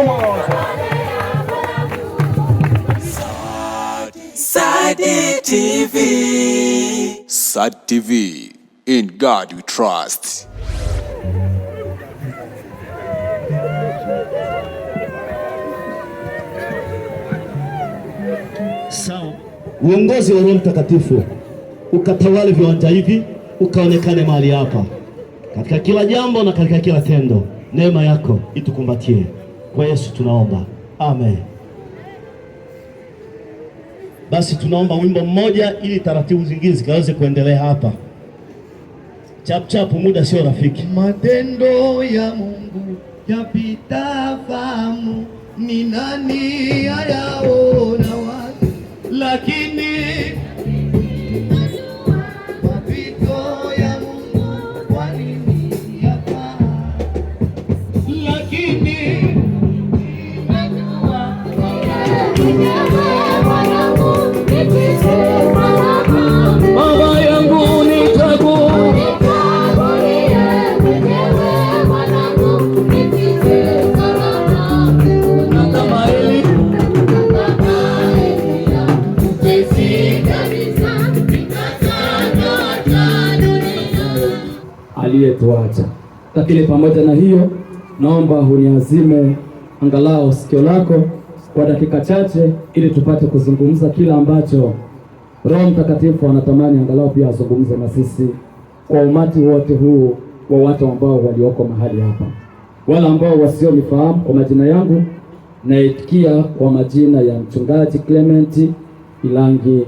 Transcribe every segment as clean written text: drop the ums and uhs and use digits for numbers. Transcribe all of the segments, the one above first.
Come on. Sadi TV. Sadi TV. In God we trust. Sawa. Uongozi wa Roho Mtakatifu ukatawale viwanja hivi, ukaonekane mahali hapa, katika kila jambo na katika kila tendo. Neema yako itukumbatie. Kwa Yesu tunaomba, amen. Basi tunaomba wimbo mmoja ili taratibu zingine zikaweze kuendelea hapa. Chap, muda sio rafiki. Matendo ya Mungu yapita fahamu, ni nani ayaona wazi, lakini mapito ya Mungu kwa nini yafahamu, lakini Baba yangu nitaku aliyetuacha. Lakini pamoja na hiyo, naomba uniazime angalau sikio lako kwa dakika chache, ili tupate kuzungumza kila ambacho Roho Mtakatifu anatamani angalau pia azungumze na sisi kwa umati wote huu wa watu ambao walioko mahali hapa. Wala ambao wasionifahamu kwa majina yangu, naitikia kwa majina ya Mchungaji Clement Ilangi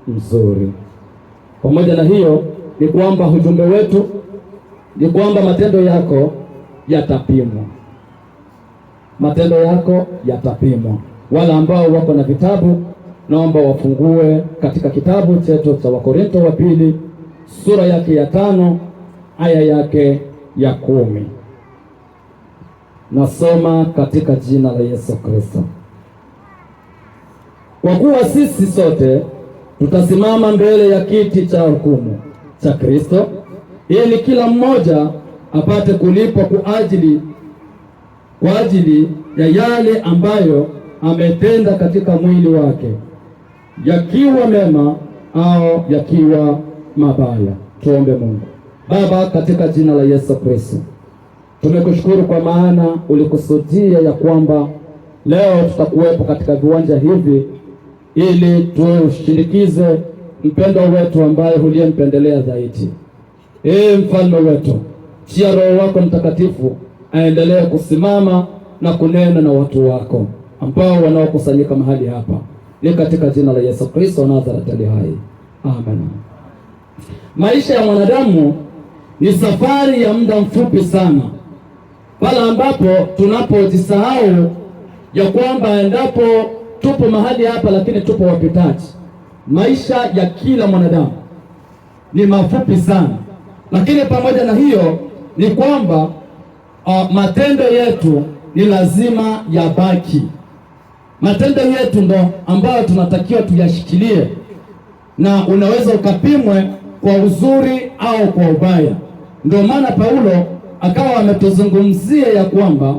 Mzuri. Pamoja na hiyo, ni kwamba ujumbe wetu ni kwamba matendo yako yatapimwa. Matendo yako yatapimwa. Wala ambao wako na vitabu, naomba wafungue katika kitabu chetu cha Wakorintho wa pili, sura yake ya 5 aya yake ya 10. Nasoma katika jina la Yesu Kristo. Kwa kuwa sisi sote tutasimama mbele ya kiti cha hukumu cha Kristo, ili kila mmoja apate kulipwa kwa ajili ya yale ambayo ametenda katika mwili wake, yakiwa mema au yakiwa mabaya. Tuombe Mungu. Baba, katika jina la Yesu Kristo, tumekushukuru kwa maana ulikusudia ya kwamba leo tutakuwepo katika viwanja hivi ili tushindikize mpendwa wetu ambaye uliyempendelea zaidi. Mfalme wetu, chia Roho wako Mtakatifu aendelee kusimama na kunena na watu wako ambao wanaokusanyika mahali hapa. Ni katika jina la Yesu Kristo Nazareti ali hai. Amen. Maisha ya mwanadamu ni safari ya muda mfupi sana, pale ambapo tunapojisahau ya kwamba endapo tupo mahali hapa lakini tupo wapitaji. Maisha ya kila mwanadamu ni mafupi sana, lakini pamoja na hiyo ni kwamba matendo yetu ni lazima yabaki. Matendo yetu ndo ambayo tunatakiwa tuyashikilie, na unaweza ukapimwe kwa uzuri au kwa ubaya. Ndio maana Paulo akawa ametuzungumzia ya kwamba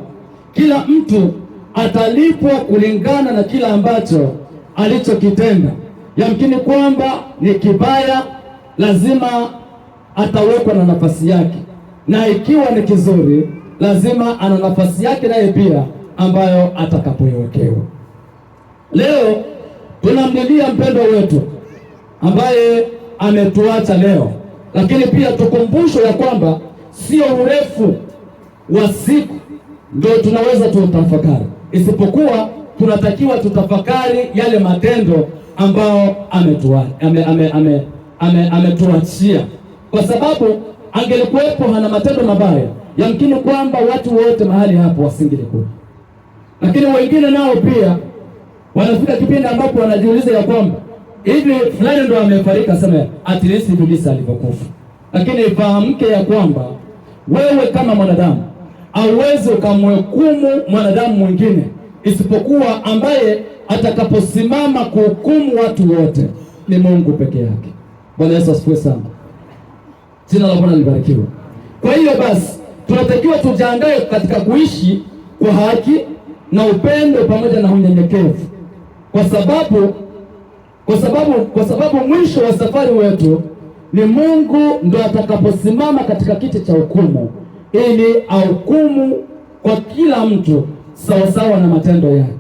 kila mtu atalipwa kulingana na kila ambacho alichokitenda. Yamkini kwamba ni kibaya, lazima atawekwa na nafasi yake, na ikiwa ni kizuri, lazima ana nafasi yake naye pia ambayo atakapoiwekewa. Leo tunamlilia mpendwa wetu ambaye ametuacha leo, lakini pia tukumbushwe ya kwamba sio urefu wa siku ndio tunaweza tutafakari, isipokuwa tunatakiwa tutafakari yale matendo ambao ametuachia, kwa sababu angelikuwepo hana matendo mabaya, yamkini kwamba watu wote mahali hapo wasingelikuwa. Lakini wengine nao pia wanafika kipindi ambapo wanajiuliza ya kwamba hivi fulani ndo amefarika, sema at least Ibilisi alivyokufa. Lakini fahamke ya kwamba wewe kama mwanadamu hauwezi ukamhukumu mwanadamu mwingine, isipokuwa ambaye atakaposimama kuhukumu watu wote ni Mungu peke yake. Bwana Yesu asifiwe sana. Jina la Bwana libarikiwe. Kwa hiyo basi tunatakiwa tujiandae katika kuishi kwa haki, na upendo pamoja na unyenyekevu, kwa sababu mwisho wa safari wetu ni Mungu ndo atakaposimama katika kiti cha hukumu ili ahukumu kwa kila mtu sawasawa na matendo yake.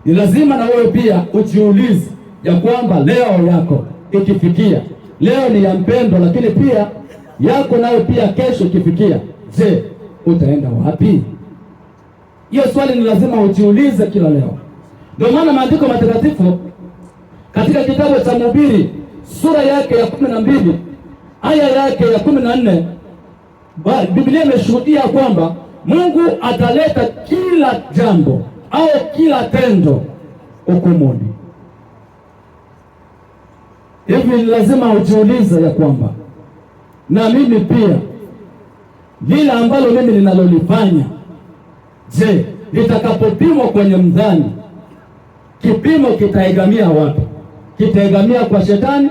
Ni lazima na wewe pia ujiulize ya kwamba leo yako ikifikia, leo ni ya mpendwa, lakini pia yako nayo pia kesho ikifikia, je, utaenda wapi? Hiyo swali ni lazima ujiulize kila leo. Ndio maana maandiko matakatifu katika kitabu cha Mhubiri sura yake ya 12 aya yake ya 14, Biblia imeshuhudia kwamba Mungu ataleta kila jambo au kila tendo hukumuni. Hivi ni lazima ujiulize ya kwamba na mimi pia lile ambalo mimi ninalolifanya, je, litakapopimwa kwenye mzani, kipimo kitaegamia wapi? Kitaegamia kwa shetani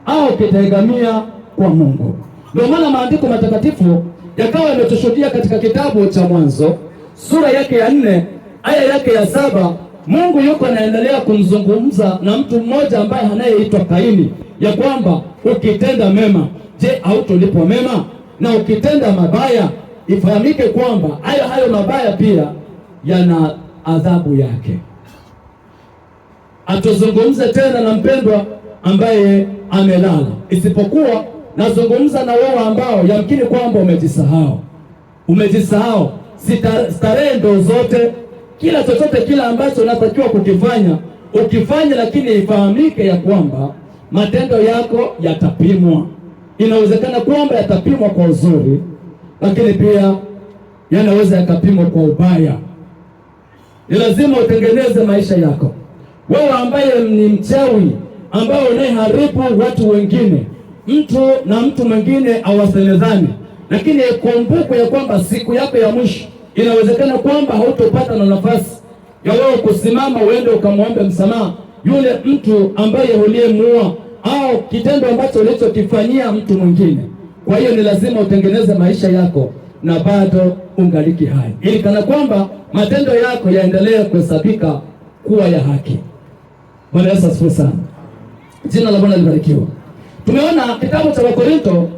au kitaegamia kwa Mungu? Ndio maana maandiko matakatifu yakawa yametushuhudia katika kitabu cha Mwanzo sura yake ya 4 aya yake ya 7, Mungu yuko anaendelea kumzungumza na mtu mmoja ambaye anayeitwa Kaini, ya kwamba ukitenda mema, je, hautolipwa mema? Na ukitenda mabaya, ifahamike kwamba hayo mabaya pia yana adhabu yake. Atuzungumze tena na mpendwa ambaye amelala, isipokuwa nazungumza na wewe ambao yamkini kwamba umejisahau starehe ndo zote, kila chochote kila ambacho unatakiwa kukifanya ukifanya, lakini ifahamike ya kwamba matendo yako yatapimwa. Inawezekana kwamba yatapimwa kwa uzuri, lakini pia yanaweza yakapimwa kwa ubaya. Ni lazima utengeneze maisha yako. Wewe ambaye ni mchawi, ambaye unaharibu watu wengine, mtu mwingine awasemezani, lakini kumbuka ya kwamba siku yako ya mwisho inawezekana kwamba hautopata na nafasi ya wewe kusimama uende ukamwombe msamaha yule mtu ambaye uliyemuua au kitendo ambacho ulichokifanyia mtu mwingine. Kwa hiyo ni lazima utengeneze maisha yako na bado ungaliki hai, ili kana kwamba matendo yako yaendelee kuhesabika kuwa ya haki. Bwana Yesu asifiwe sana. Jina la Bwana libarikiwe. Tumeona kitabu cha Wakorintho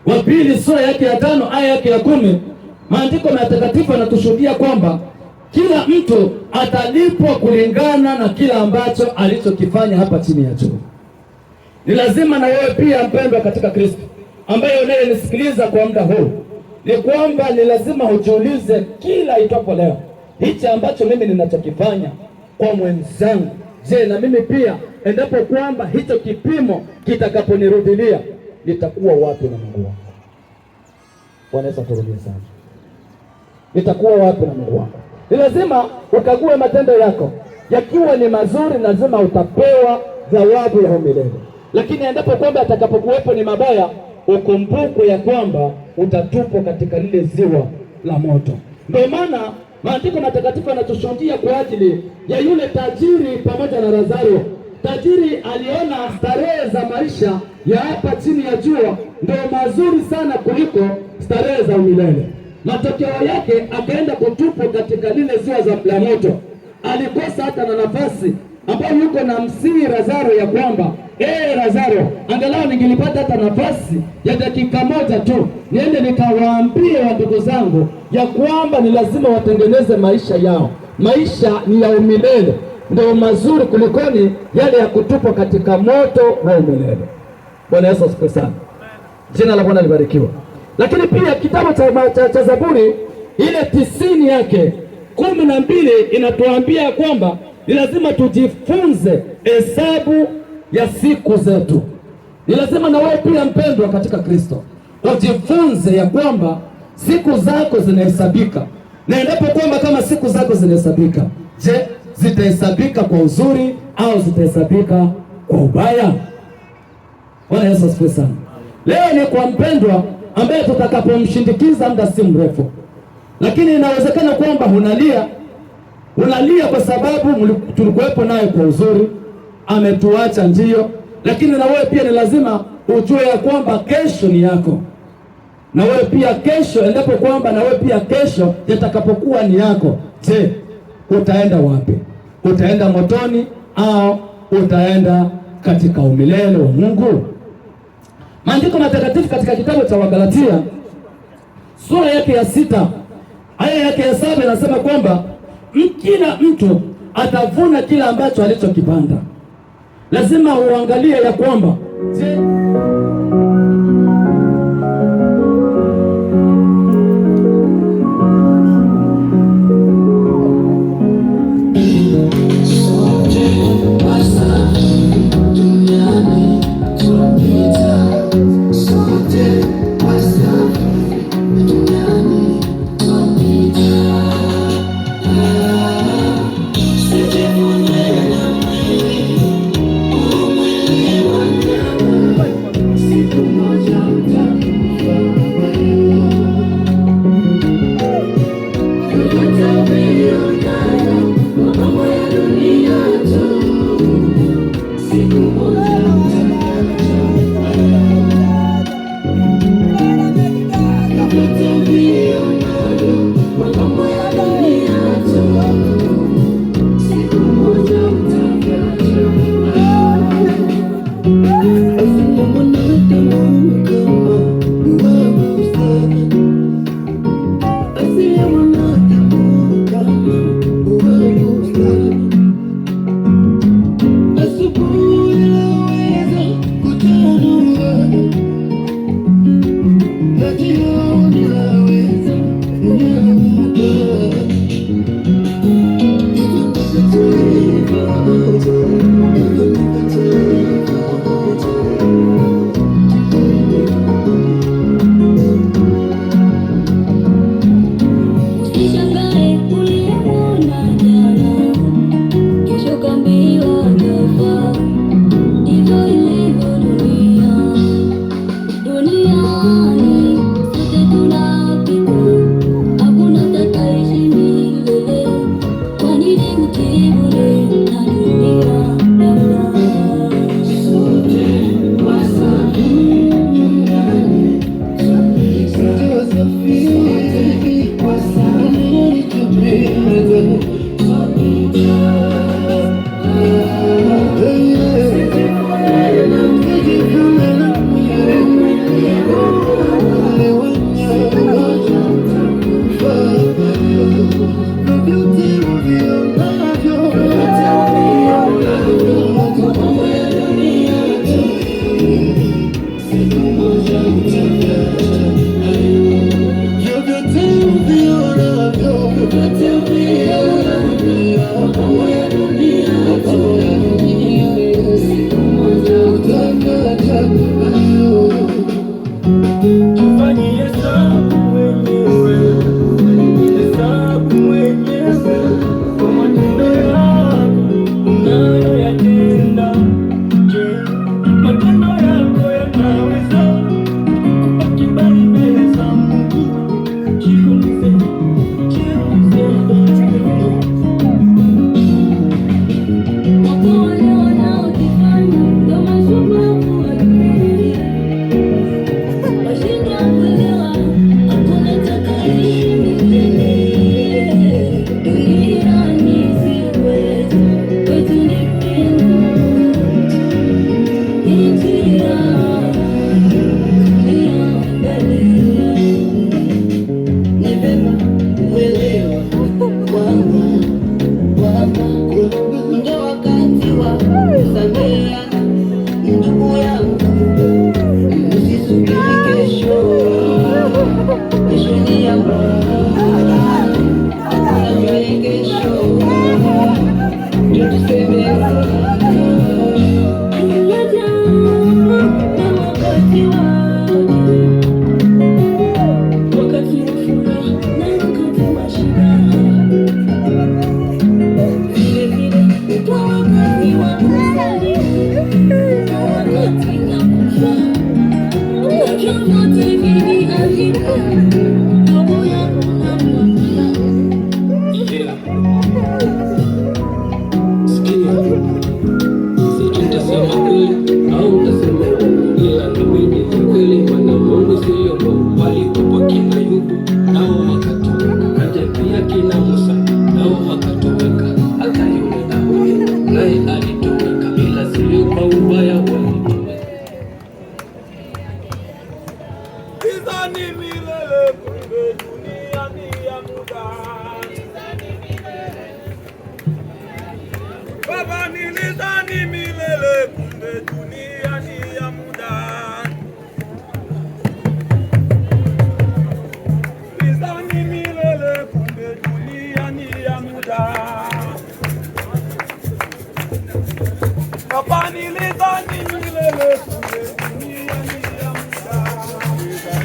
wa pili sura yake ya 5 aya yake ya 10, maandiko matakatifu yanatushuhudia kwamba kila mtu atalipwa kulingana na kila ambacho alichokifanya hapa chini ya jua. Ni lazima na wewe pia mpendwa katika Kristo, ambaye unayenisikiliza kwa muda huu, ni kwamba ni lazima ujiulize kila itwapo leo, hichi ambacho mimi ninachokifanya kwa mwenzangu, je, na mimi pia endapo kwamba hicho kipimo kitakaponirudilia nitakuwa wapi na Mungu wangu? Bwana Yesu atusaidie sana. Nitakuwa wapi na Mungu wangu? Ni lazima ukague matendo yako, yakiwa ni mazuri lazima utapewa thawabu ya milele, lakini endapo kwamba atakapokuwepo ni mabaya, ukumbuke ya kwamba utatupwa katika lile ziwa la moto. Ndio maana maandiko matakatifu yanatushuhudia kwa ajili ya yule tajiri pamoja na Lazaro. Tajiri aliona starehe za maisha ya hapa chini ya jua ndio mazuri sana kuliko starehe za umilele. Matokeo yake akaenda kutupwa katika lile ziwa la moto. Alikosa hata na nafasi ambayo yuko na msii Lazaro ya kwamba Lazaro, angalau ningelipata hata nafasi ya dakika moja tu niende nikawaambie wa ndugu zangu ya kwamba ni lazima watengeneze maisha yao. Maisha ni ya umilele, ndio mazuri kulikoni yale ya kutupwa katika moto wa umilele. Bwana Yesu asifiwe sana. Jina la Bwana libarikiwe. Lakini pia kitabu cha Zaburi ile 90 yake 12 inatuambia kwamba ni lazima tujifunze hesabu ya siku zetu. Ni lazima na wewe pia mpendwa katika Kristo ujifunze ya kwamba siku zako zinahesabika, na endapo kwamba kama siku zako zinahesabika, je, zitahesabika kwa uzuri au zitahesabika kwa ubaya? Bwana Yesu asifiwe sana. Leo ni kwa mpendwa ambaye tutakapomshindikiza muda si mrefu, lakini inawezekana kwamba unalia kwa sababu tulikuwepo naye kwa uzuri, ametuacha ndio, lakini na wewe pia ni lazima ujue ya kwamba kesho ni yako. Na wewe pia kesho, endapo kwamba na wewe pia kesho yatakapokuwa ni yako, je, utaenda wapi? Utaenda motoni au utaenda katika umilele wa Mungu? Maandiko matakatifu katika kitabu cha Wagalatia sura yake ya 6 aya yake ya 7 inasema kwamba kila mtu atavuna kila ambacho alichokipanda. Lazima uangalie ya kwamba nao wakatoka, kaja pia kina Musa nao wakatoka. nilizani milele, kumbe dunia ni ya muda. Baba, nilizani milele, kumbe dunia ni ya muda. Nilizani milele, kumbe dunia ni ya muda. Baba, nilizani milele, kumbe dunia ni ya muda.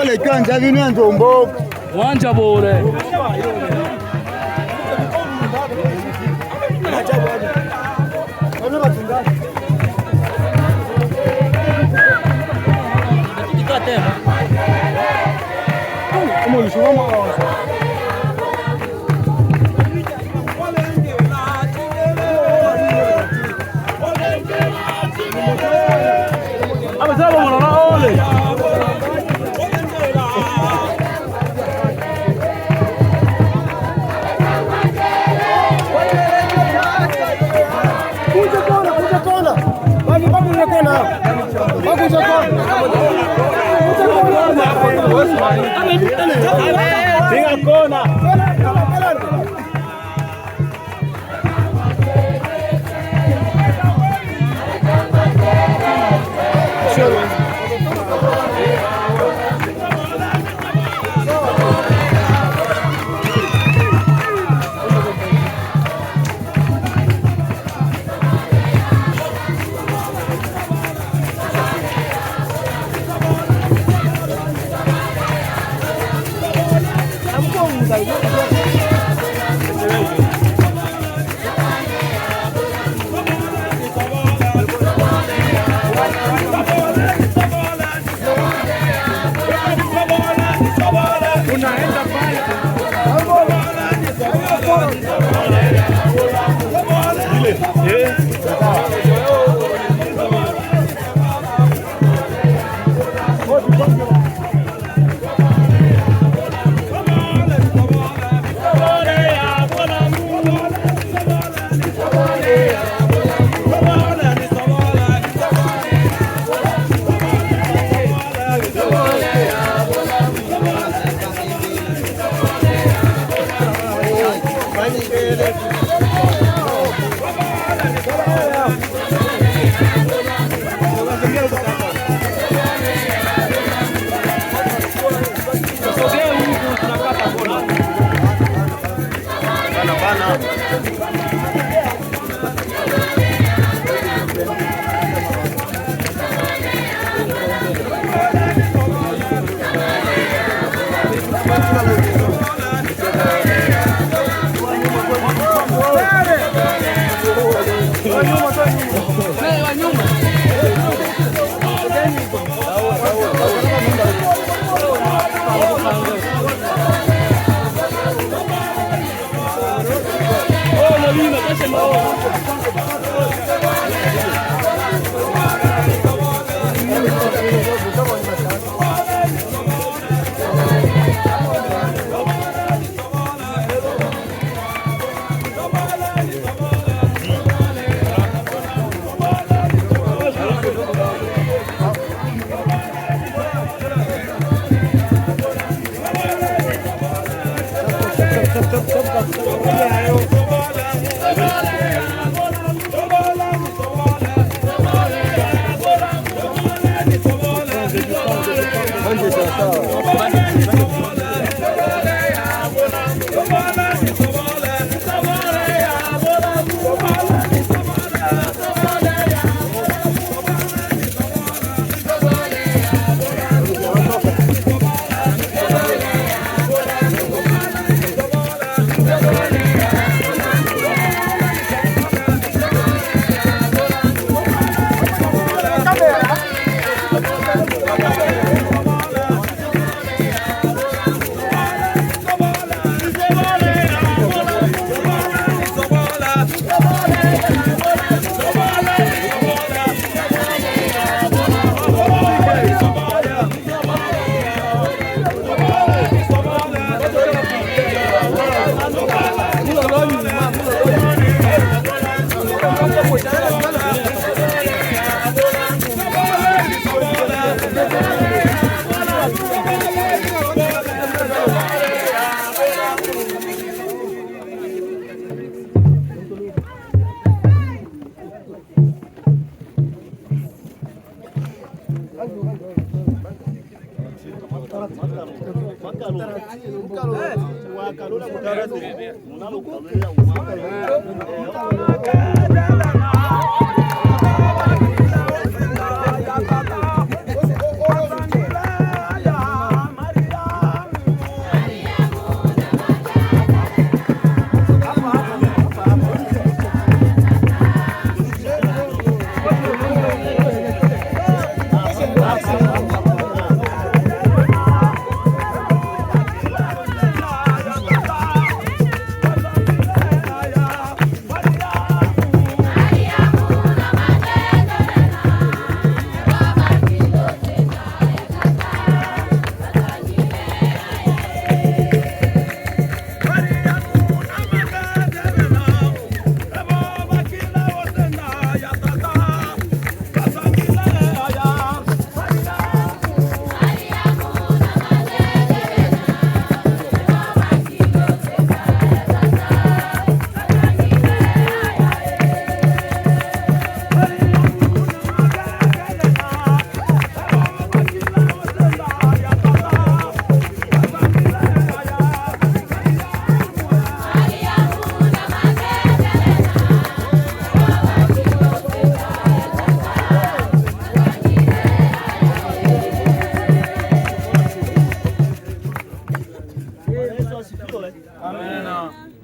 Ole kanja vini njombo wanja bore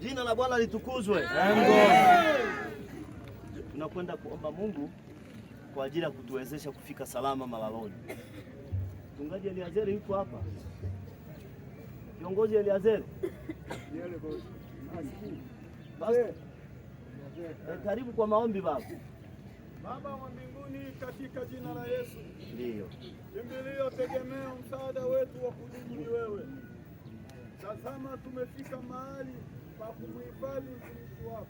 Jina la Bwana litukuzwe. Tunakwenda kuomba Mungu kwa ajili ya kutuwezesha kufika salama Malaloni. Mchungaji Eliazeri yuko hapa. Kiongozi Eliazeri. Karibu kwa maombi baba. Baba wa mbinguni, katika jina la Yesu. Ndio. Kimbilio, tegemeo, msaada wetu wa kudumu ni wewe. Tazama tumefika mahali pa kumhifadhi mtumishi wako.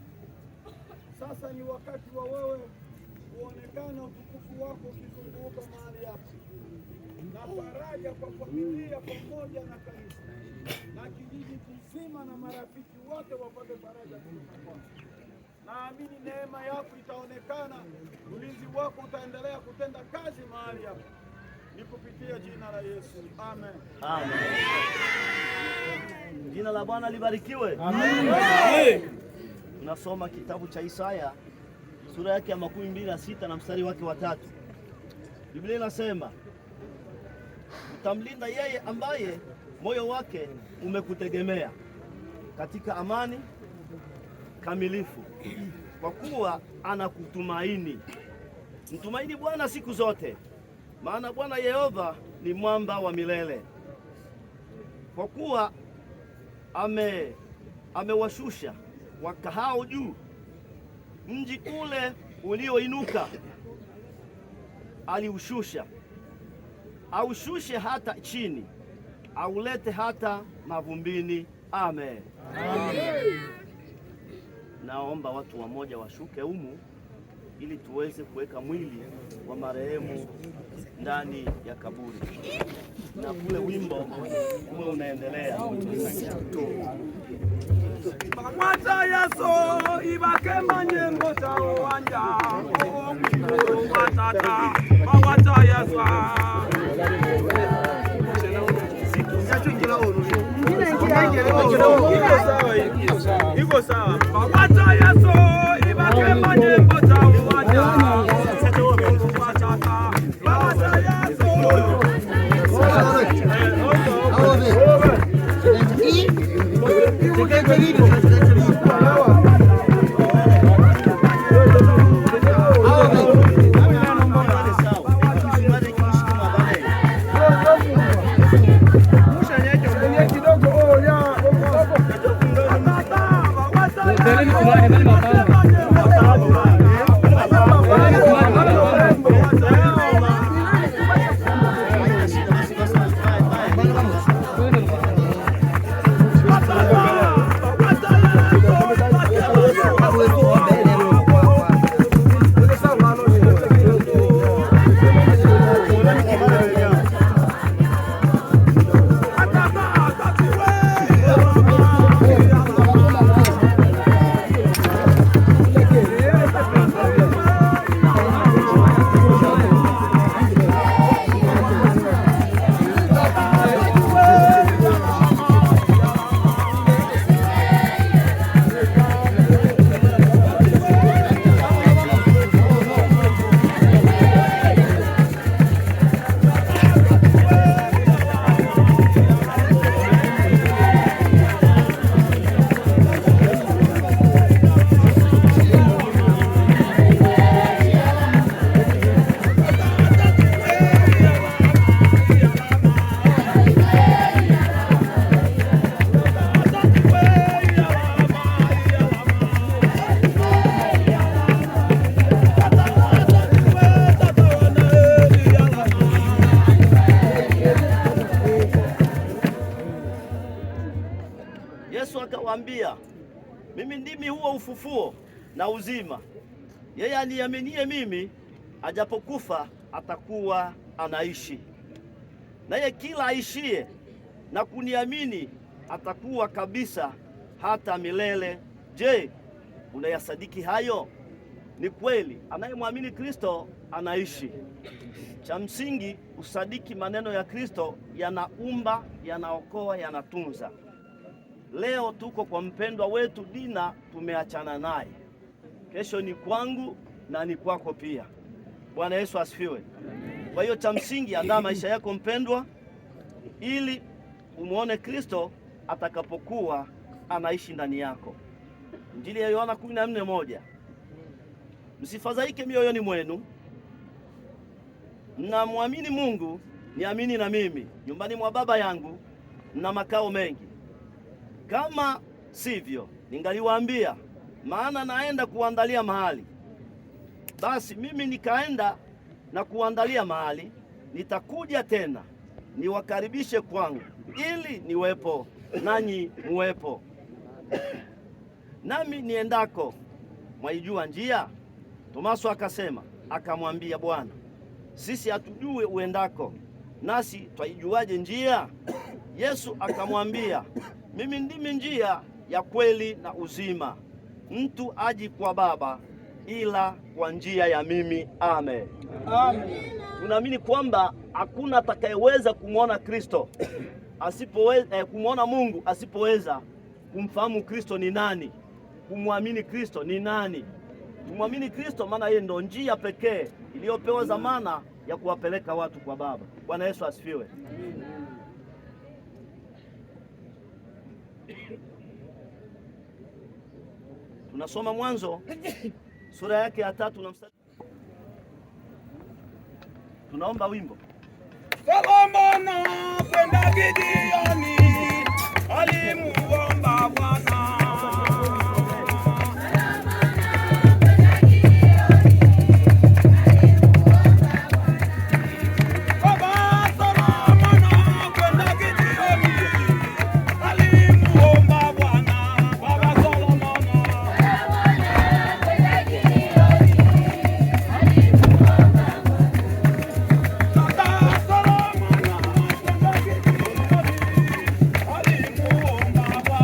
Sasa ni wakati wa wewe kuonekana utukufu wako ukizunguka mahali hapa, na faraja kwa familia pamoja na kanisa na kijiji kizima na marafiki wote wapate faraja kutoka kwako. Naamini neema yako itaonekana, ulinzi wako utaendelea kutenda kazi mahali hapa. Ni kupitia jina la Yesu. Amen. Amen. Jina la Bwana libarikiwe. Amen. Tunasoma kitabu cha Isaya sura yake ya 26 na mstari wake wa 3. Biblia inasema, utamlinda yeye ambaye moyo wake umekutegemea katika amani kamilifu, kwa kuwa anakutumaini. Mtumaini Bwana siku zote, maana Bwana Yehova ni mwamba wa milele. Kwa kuwa amewashusha wakahao juu, mji ule ulioinuka aliushusha, aushushe hata chini, aulete hata mavumbini. Amen. Amen. Naomba watu wamoja washuke humu ili tuweze kuweka mwili wa marehemu ndani ya kaburi, na kule wimbo uwe unaendelea. Bakwata yaso ibake manyengo chao wanja omikuru watata bakwata yaso iko sawa. Bakwata yaso ibake manyengo chao wanja omikuru watata bakwata yaso. aliwaambia, mimi ndimi huo ufufuo na uzima. Yeye aniaminie mimi, ajapokufa atakuwa anaishi. Naye kila aishie na kuniamini atakuwa kabisa hata milele. Je, unayasadiki hayo? Ni kweli, anayemwamini Kristo anaishi. Cha msingi usadiki maneno ya Kristo, yanaumba, yanaokoa, yanatunza. Leo tuko kwa mpendwa wetu Dina, tumeachana naye. Kesho ni kwangu na ni kwako pia. Bwana Yesu asifiwe. Kwa hiyo cha msingi, andaa maisha yako mpendwa, ili umuone Kristo atakapokuwa anaishi ndani yako. Injili ya Yohana 14:1. Msifadhaike mioyoni mwenu, mnamwamini Mungu, niamini na mimi. Nyumbani mwa Baba yangu mna makao mengi. Kama sivyo, ningaliwaambia, maana naenda kuandalia mahali. Basi mimi nikaenda na kuandalia mahali, nitakuja tena niwakaribishe kwangu, ili niwepo nanyi muwepo. Nami niendako mwaijua njia? Tomaso akamwambia, Bwana, sisi hatujui uendako, nasi twaijuaje njia? Yesu akamwambia, mimi ndimi njia ya kweli na uzima. Mtu aji kwa Baba ila kwa njia ya mimi. Amen. Amen. Tunaamini kwamba hakuna atakayeweza kumwona Kristo asipoweza kumwona Mungu asipoweza kumfahamu Kristo ni nani, kumwamini Kristo ni nani. Kumwamini Kristo maana yeye ndo njia pekee iliyopewa dhamana ya kuwapeleka watu kwa Baba. Bwana Yesu asifiwe. Tunasoma Mwanzo sura yake ya 3 na mstari. Tunaomba wimbo. Solomoni kwenda Gideoni alimuomba Bwana. Baba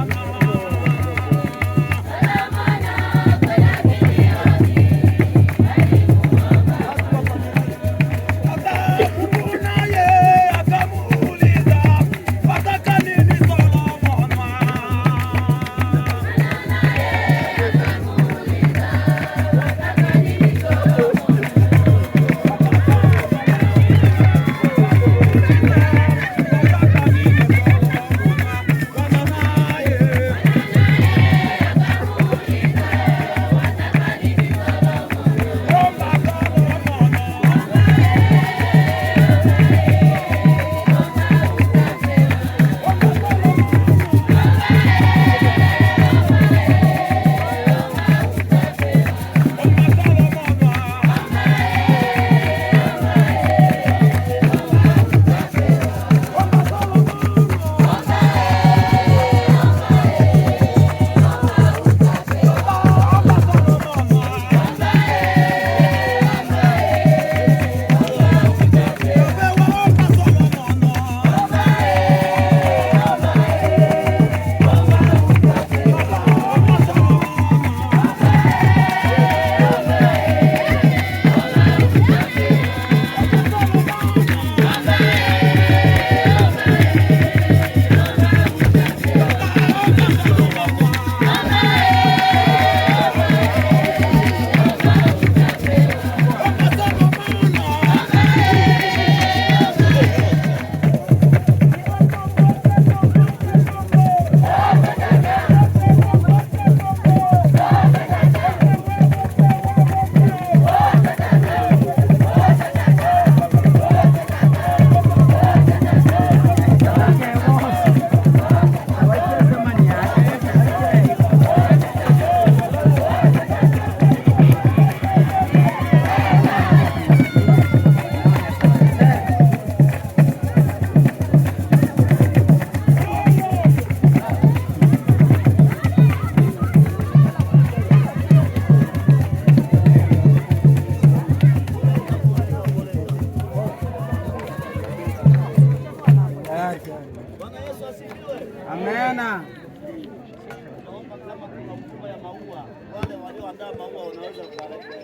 kuandaa maua wanaweza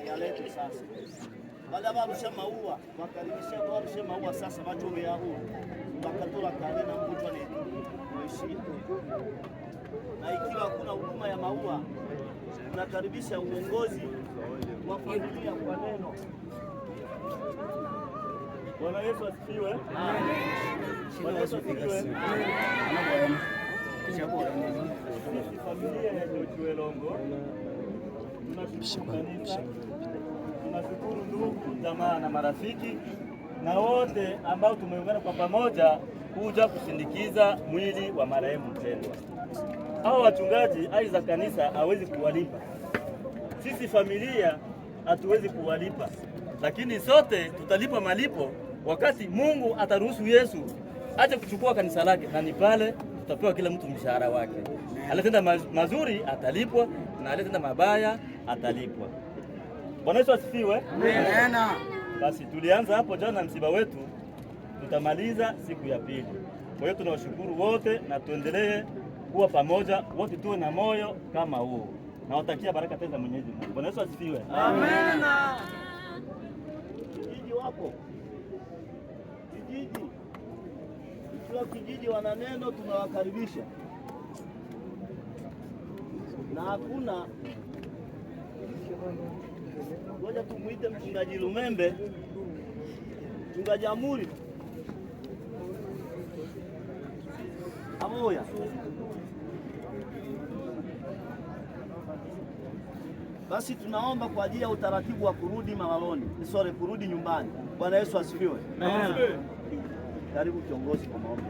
yalete sasa. Bala barusha maua, wakaribisha barusha maua sasa macho ya huu. Bakatola kale na mtu ni kuishi. Na ikiwa hakuna huduma ya maua, tunakaribisha uongozi wa familia kwa neno. Bwana Yesu asifiwe. Amen. Bwana Yesu asifiwe. Amen. Familia ya Joshua Longo, tunashukuru kanisa, tunashukuru ndugu, jamaa na marafiki na wote ambao tumeungana kwa pamoja kuja kusindikiza mwili wa marehemu mpendwa. Hao wachungaji aidha kanisa hawezi kuwalipa. Sisi familia hatuwezi kuwalipa. Lakini sote tutalipa malipo wakati Mungu ataruhusu Yesu aje kuchukua kanisa lake, na ni pale tutapewa kila mtu mshahara wake. Aletenda mazuri atalipwa na aletenda mabaya atalipwa. Bwana Yesu asifiwe. Amen. Basi tulianza hapo jana msiba wetu, tutamaliza siku ya pili. Kwa hiyo tunawashukuru wote na tuendelee kuwa pamoja, wote tuwe na moyo kama huo. Nawatakia baraka tena Mwenyezi Mungu. Bwana Yesu asifiwe. Amen. Kijiji wapo. Kijiji. Ikiwa kijiji wana neno tunawakaribisha. Na hakuna ngoja tumuite mchungaji Lumembe, mchungaji Amuri. Amoya. Basi tunaomba kwa ajili ya utaratibu wa kurudi malaloni. Kurudi nyumbani. Bwana Yesu asifiwe. Amen. Karibu kiongozi kwa maombi.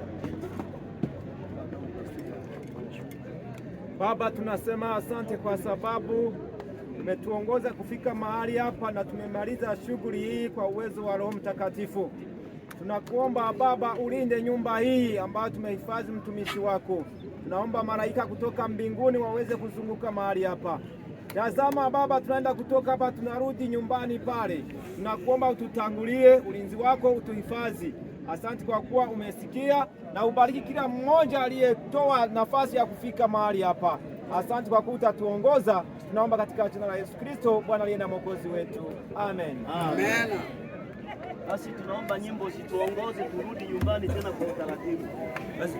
Baba, tunasema asante kwa sababu umetuongoza kufika mahali hapa na tumemaliza shughuli hii kwa uwezo wa Roho Mtakatifu. Tunakuomba Baba, ulinde nyumba hii ambayo tumehifadhi mtumishi wako. Tunaomba malaika kutoka mbinguni waweze kuzunguka mahali hapa. Tazama Baba, tunaenda kutoka hapa tunarudi nyumbani pale. Tunakuomba ututangulie, ulinzi wako utuhifadhi. Asante kwa kuwa umesikia na ubariki kila mmoja aliyetoa nafasi ya kufika mahali hapa. Asante kwa kuwa utatuongoza. Tunaomba katika jina la Yesu Kristo, Bwana aliye na Mwokozi wetu. Amen. Amen. Basi tunaomba nyimbo zituongoze turudi nyumbani tena kwa utaratibu. Basi.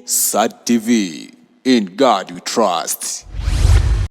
Sad TV. In God we trust.